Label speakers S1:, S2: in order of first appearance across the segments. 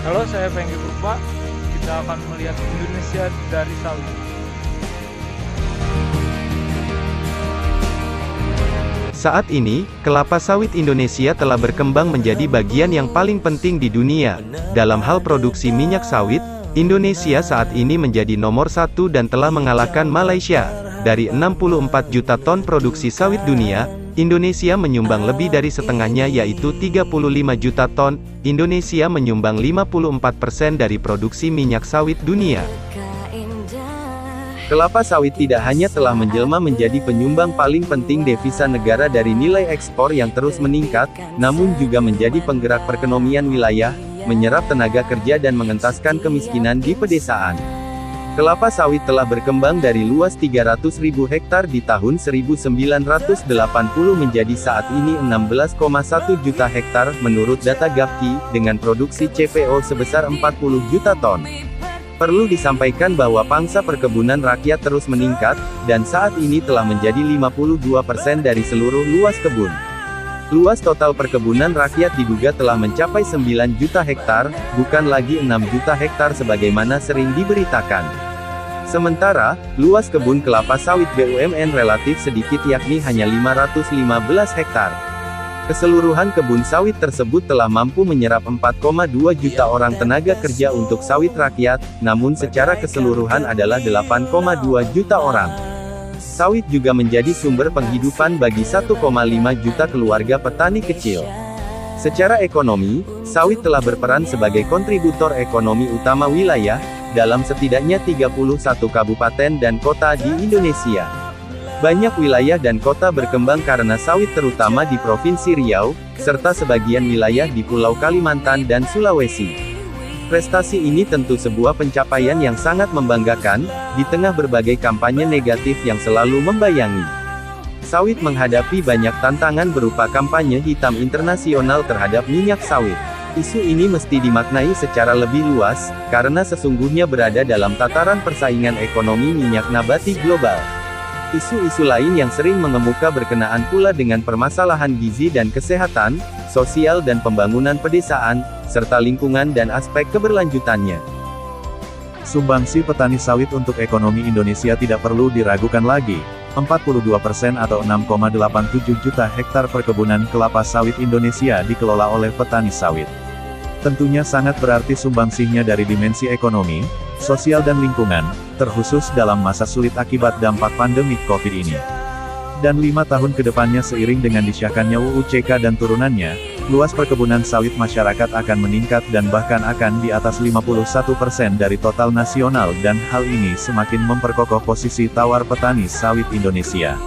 S1: Halo, saya Pengki Purba. Kita akan melihat Indonesia dari sawit.
S2: Saat ini, kelapa sawit Indonesia telah berkembang menjadi bagian yang paling penting di dunia. Dalam hal produksi minyak sawit, Indonesia saat ini menjadi nomor satu dan telah mengalahkan Malaysia. Dari 64 juta ton produksi sawit dunia, Indonesia menyumbang lebih dari setengahnya yaitu 35 juta ton. Indonesia menyumbang 54% dari produksi minyak sawit dunia. Kelapa sawit tidak hanya telah menjelma menjadi penyumbang paling penting devisa negara dari nilai ekspor yang terus meningkat, namun juga menjadi penggerak perekonomian wilayah, menyerap tenaga kerja dan mengentaskan kemiskinan di pedesaan. Kelapa sawit telah berkembang dari luas 300.000 hektar di tahun 1980 menjadi saat ini 16,1 juta hektar menurut data Gapki, dengan produksi CPO sebesar 40 juta ton. Perlu disampaikan bahwa pangsa perkebunan rakyat terus meningkat, dan saat ini telah menjadi 52% dari seluruh luas kebun. Luas total perkebunan rakyat diduga telah mencapai 9 juta hektar, bukan lagi 6 juta hektar sebagaimana sering diberitakan. Sementara, luas kebun kelapa sawit BUMN relatif sedikit yakni hanya 515 hektar. Keseluruhan kebun sawit tersebut telah mampu menyerap 4,2 juta orang tenaga kerja untuk sawit rakyat, namun secara keseluruhan adalah 8,2 juta orang. Sawit juga menjadi sumber penghidupan bagi 1,5 juta keluarga petani kecil. Secara ekonomi, sawit telah berperan sebagai kontributor ekonomi utama wilayah, dalam setidaknya 31 kabupaten dan kota di Indonesia. Banyak wilayah dan kota berkembang karena sawit terutama di Provinsi Riau, serta sebagian wilayah di Pulau Kalimantan dan Sulawesi. Prestasi ini tentu sebuah pencapaian yang sangat membanggakan, di tengah berbagai kampanye negatif yang selalu membayangi. Sawit menghadapi banyak tantangan berupa kampanye hitam internasional terhadap minyak sawit. Isu ini mesti dimaknai secara lebih luas, karena sesungguhnya berada dalam tataran persaingan ekonomi minyak nabati global. Isu-isu lain yang sering mengemuka berkenaan pula dengan permasalahan gizi dan kesehatan, sosial dan pembangunan pedesaan, serta lingkungan dan aspek keberlanjutannya.
S3: Sumbangsi petani sawit untuk ekonomi Indonesia tidak perlu diragukan lagi. 42% atau 6,87 juta hektar perkebunan kelapa sawit Indonesia dikelola oleh petani sawit. Tentunya sangat berarti sumbangsinya dari dimensi ekonomi, sosial dan lingkungan, terkhusus dalam masa sulit akibat dampak pandemi COVID ini. Dan 5 tahun ke depannya seiring dengan disahkannya UU CK dan turunannya, luas perkebunan sawit masyarakat akan meningkat dan bahkan akan di atas 51% dari total nasional dan hal ini semakin memperkokoh posisi tawar petani sawit Indonesia.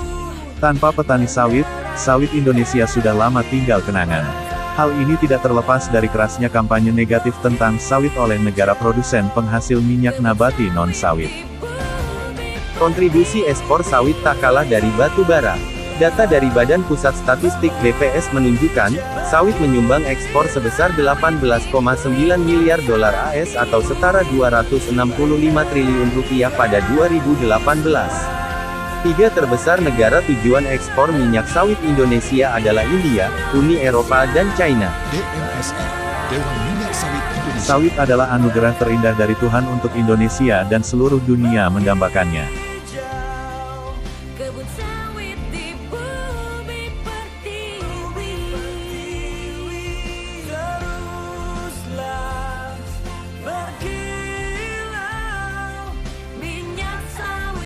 S3: Tanpa petani sawit, sawit Indonesia sudah lama tinggal kenangan. Hal ini tidak terlepas dari kerasnya kampanye negatif tentang sawit oleh negara produsen penghasil minyak nabati non-sawit.
S2: Kontribusi ekspor sawit tak kalah dari batu bara. Data dari Badan Pusat Statistik BPS menunjukkan, sawit menyumbang ekspor sebesar 18,9 miliar dolar AS atau setara 265 triliun rupiah pada 2018. Tiga terbesar negara tujuan ekspor minyak sawit Indonesia adalah India, Uni Eropa dan China.
S4: DMSI, Dewan Minyak Sawit Indonesia.
S3: Sawit adalah anugerah terindah dari Tuhan untuk Indonesia dan seluruh dunia mendambakannya.